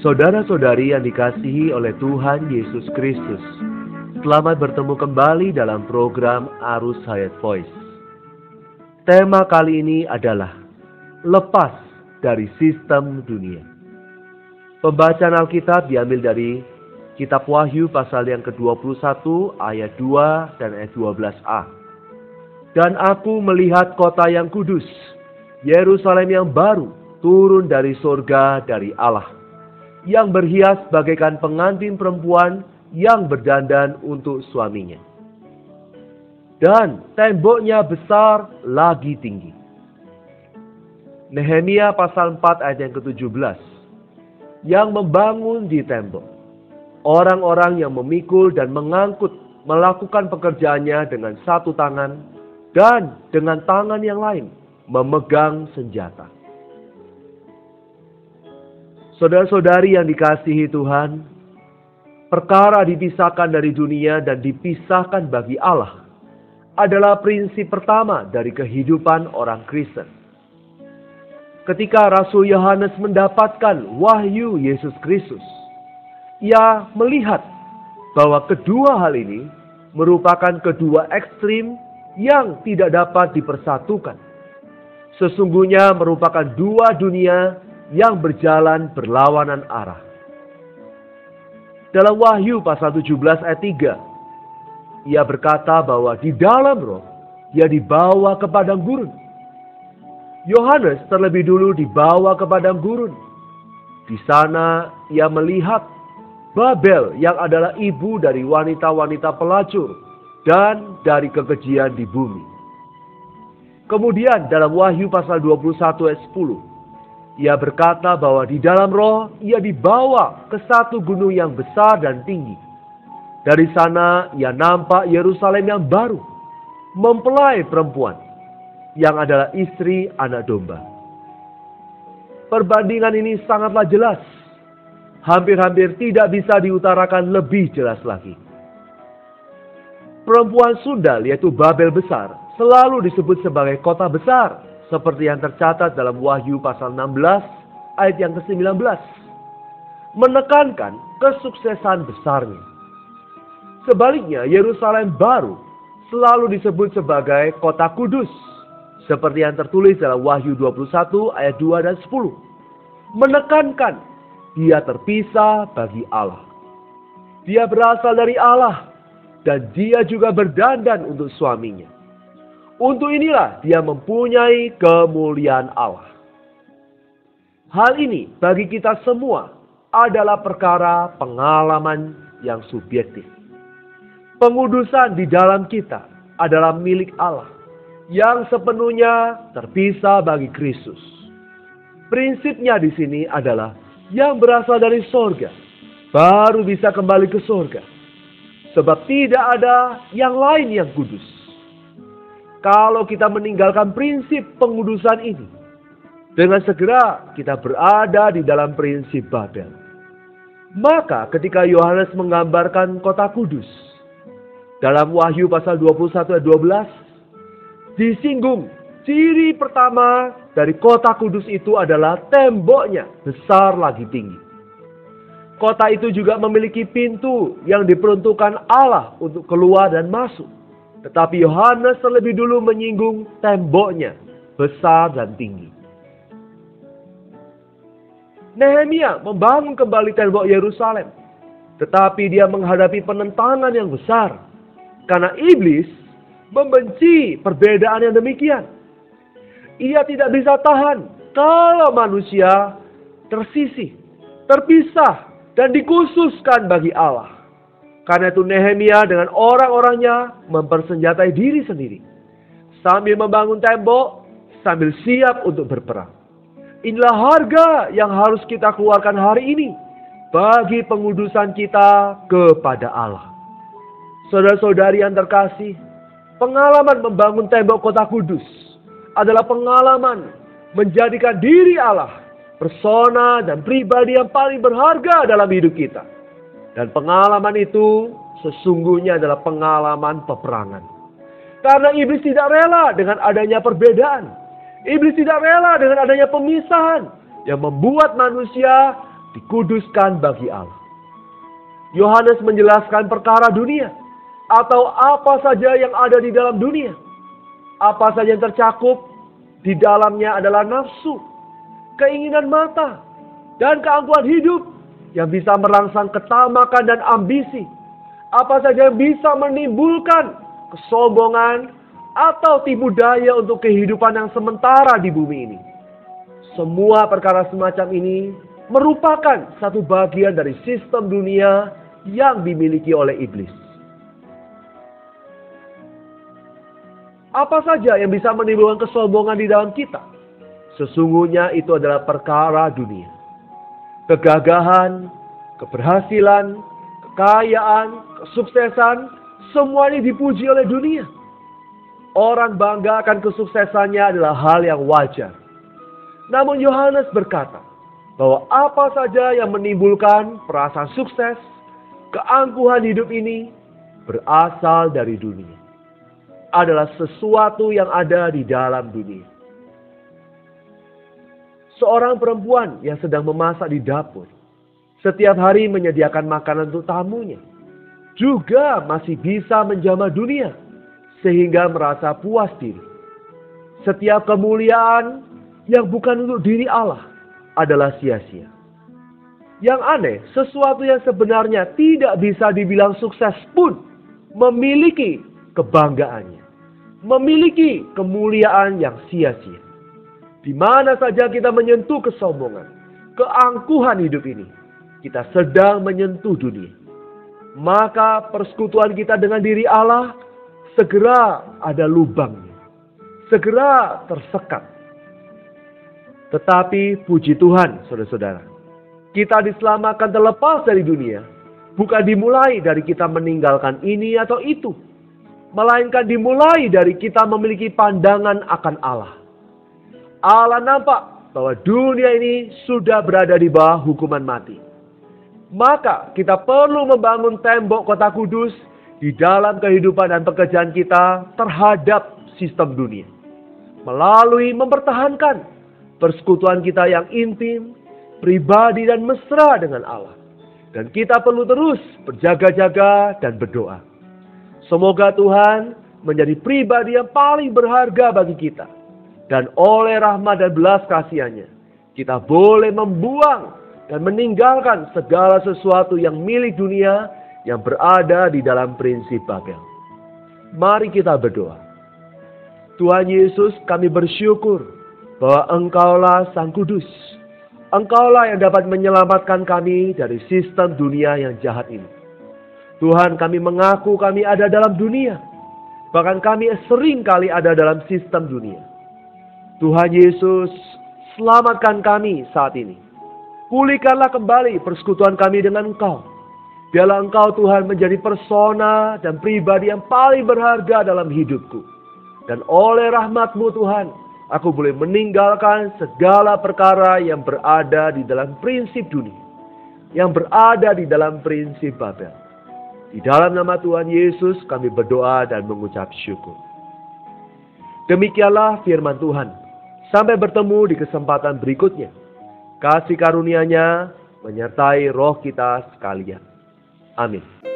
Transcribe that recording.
Saudara-saudari yang dikasihi oleh Tuhan Yesus Kristus, selamat bertemu kembali dalam program Arus Hayat Voice. Tema kali ini adalah lepas dari sistem dunia. Pembacaan Alkitab diambil dari Kitab Wahyu pasal yang ke-21 ayat 2 dan ayat 12a. Dan aku melihat kota yang kudus, Yerusalem yang baru, turun dari surga dari Allah, yang berhias bagaikan pengantin perempuan yang berdandan untuk suaminya. Dan temboknya besar lagi tinggi. Nehemia pasal 4 ayat yang ke-17. Yang membangun di tembok. Orang-orang yang memikul dan mengangkut melakukan pekerjaannya dengan satu tangan dan dengan tangan yang lain memegang senjata. Saudara-saudari yang dikasihi Tuhan, perkara dipisahkan dari dunia dan dipisahkan bagi Allah adalah prinsip pertama dari kehidupan orang Kristen. Ketika Rasul Yohanes mendapatkan wahyu Yesus Kristus, ia melihat bahwa kedua hal ini merupakan kedua ekstrim yang tidak dapat dipersatukan. Sesungguhnya merupakan dua dunia yang berjalan berlawanan arah. Dalam Wahyu pasal 17 ayat 3, ia berkata bahwa di dalam roh ia dibawa ke padang gurun. Yohanes terlebih dulu dibawa ke padang gurun. Di sana ia melihat Babel yang adalah ibu dari wanita-wanita pelacur dan dari kekejian di bumi. Kemudian dalam Wahyu pasal 21 ayat 10, ia berkata bahwa di dalam roh ia dibawa ke satu gunung yang besar dan tinggi. Dari sana ia nampak Yerusalem yang baru, mempelai perempuan, yang adalah istri anak domba. Perbandingan ini sangatlah jelas. Hampir-hampir tidak bisa diutarakan lebih jelas lagi. Perempuan sundal yaitu Babel besar selalu disebut sebagai kota besar, seperti yang tercatat dalam Wahyu pasal 16 ayat yang ke-19. Menekankan kesuksesan besarnya. Sebaliknya Yerusalem baru selalu disebut sebagai kota kudus, seperti yang tertulis dalam Wahyu 21 ayat 2 dan 10. Menekankan dia terpisah bagi Allah. Dia berasal dari Allah dan dia juga berdandan untuk suaminya. Untuk inilah dia mempunyai kemuliaan Allah. Hal ini bagi kita semua adalah perkara pengalaman yang subjektif. Pengudusan di dalam kita adalah milik Allah yang sepenuhnya terpisah bagi Kristus. Prinsipnya di sini adalah yang berasal dari sorga baru bisa kembali ke sorga. Sebab tidak ada yang lain yang kudus. Kalau kita meninggalkan prinsip pengudusan ini, dengan segera kita berada di dalam prinsip Babel. Maka ketika Yohanes menggambarkan kota kudus, dalam Wahyu pasal 21 ayat 12, disinggung ciri pertama dari kota kudus itu adalah temboknya besar lagi tinggi. Kota itu juga memiliki pintu yang diperuntukkan Allah untuk keluar dan masuk. Tetapi Yohanes terlebih dulu menyinggung temboknya besar dan tinggi. Nehemia membangun kembali tembok Yerusalem. Tetapi dia menghadapi penentangan yang besar. Karena iblis membenci perbedaan yang demikian. Ia tidak bisa tahan kalau manusia tersisih, terpisah, dan dikhususkan bagi Allah. Karena itu Nehemia dengan orang-orangnya mempersenjatai diri sendiri. Sambil membangun tembok, sambil siap untuk berperang. Inilah harga yang harus kita keluarkan hari ini bagi pengudusan kita kepada Allah. Saudara-saudari yang terkasih, pengalaman membangun tembok kota kudus adalah pengalaman menjadikan diri Allah persona dan pribadi yang paling berharga dalam hidup kita. Dan pengalaman itu sesungguhnya adalah pengalaman peperangan. Karena iblis tidak rela dengan adanya perbedaan. Iblis tidak rela dengan adanya pemisahan yang membuat manusia dikuduskan bagi Allah. Yohanes menjelaskan perkara dunia atau apa saja yang ada di dalam dunia. Apa saja yang tercakup di dalamnya adalah nafsu, keinginan mata, dan keangkuhan hidup yang bisa merangsang ketamakan dan ambisi. Apa saja yang bisa menimbulkan kesombongan atau tipu daya untuk kehidupan yang sementara di bumi ini. Semua perkara semacam ini merupakan satu bagian dari sistem dunia yang dimiliki oleh iblis. Apa saja yang bisa menimbulkan kesombongan di dalam kita? Sesungguhnya itu adalah perkara dunia. Kegagahan, keberhasilan, kekayaan, kesuksesan, semua ini dipuji oleh dunia. Orang bangga akan kesuksesannya adalah hal yang wajar. Namun Yohanes berkata bahwa apa saja yang menimbulkan perasaan sukses, keangkuhan hidup ini berasal dari dunia. Adalah sesuatu yang ada di dalam dunia. Seorang perempuan yang sedang memasak di dapur, setiap hari menyediakan makanan untuk tamunya, juga masih bisa menjamah dunia, sehingga merasa puas diri. Setiap kemuliaan yang bukan untuk diri Allah adalah sia-sia. Yang aneh, sesuatu yang sebenarnya tidak bisa dibilang sukses pun memiliki kebanggaannya, memiliki kemuliaan yang sia-sia. Di mana saja kita menyentuh kesombongan, keangkuhan hidup ini, kita sedang menyentuh dunia. Maka persekutuan kita dengan diri Allah segera ada lubangnya, segera tersekat. Tetapi puji Tuhan, saudara-saudara, kita diselamatkan terlepas dari dunia, bukan dimulai dari kita meninggalkan ini atau itu, melainkan dimulai dari kita memiliki pandangan akan Allah. Allah nampak bahwa dunia ini sudah berada di bawah hukuman mati. Maka kita perlu membangun tembok kota kudus di dalam kehidupan dan pekerjaan kita terhadap sistem dunia. Melalui mempertahankan persekutuan kita yang intim, pribadi dan mesra dengan Allah. Dan kita perlu terus berjaga-jaga dan berdoa. Semoga Tuhan menjadi pribadi yang paling berharga bagi kita. Dan oleh rahmat dan belas kasihannya, kita boleh membuang dan meninggalkan segala sesuatu yang milik dunia yang berada di dalam prinsip Babel. Mari kita berdoa. Tuhan Yesus, kami bersyukur bahwa Engkaulah Sang Kudus. Engkaulah yang dapat menyelamatkan kami dari sistem dunia yang jahat ini. Tuhan, kami mengaku kami ada dalam dunia. Bahkan kami sering kali ada dalam sistem dunia. Tuhan Yesus, selamatkan kami saat ini. Pulihkanlah kembali persekutuan kami dengan Engkau. Biarlah Engkau Tuhan menjadi persona dan pribadi yang paling berharga dalam hidupku. Dan oleh rahmat-Mu Tuhan, aku boleh meninggalkan segala perkara yang berada di dalam prinsip dunia. Yang berada di dalam prinsip Babel. Di dalam nama Tuhan Yesus kami berdoa dan mengucap syukur. Demikianlah firman Tuhan. Sampai bertemu di kesempatan berikutnya. Kasih karunia-Nya menyertai roh kita sekalian. Amin.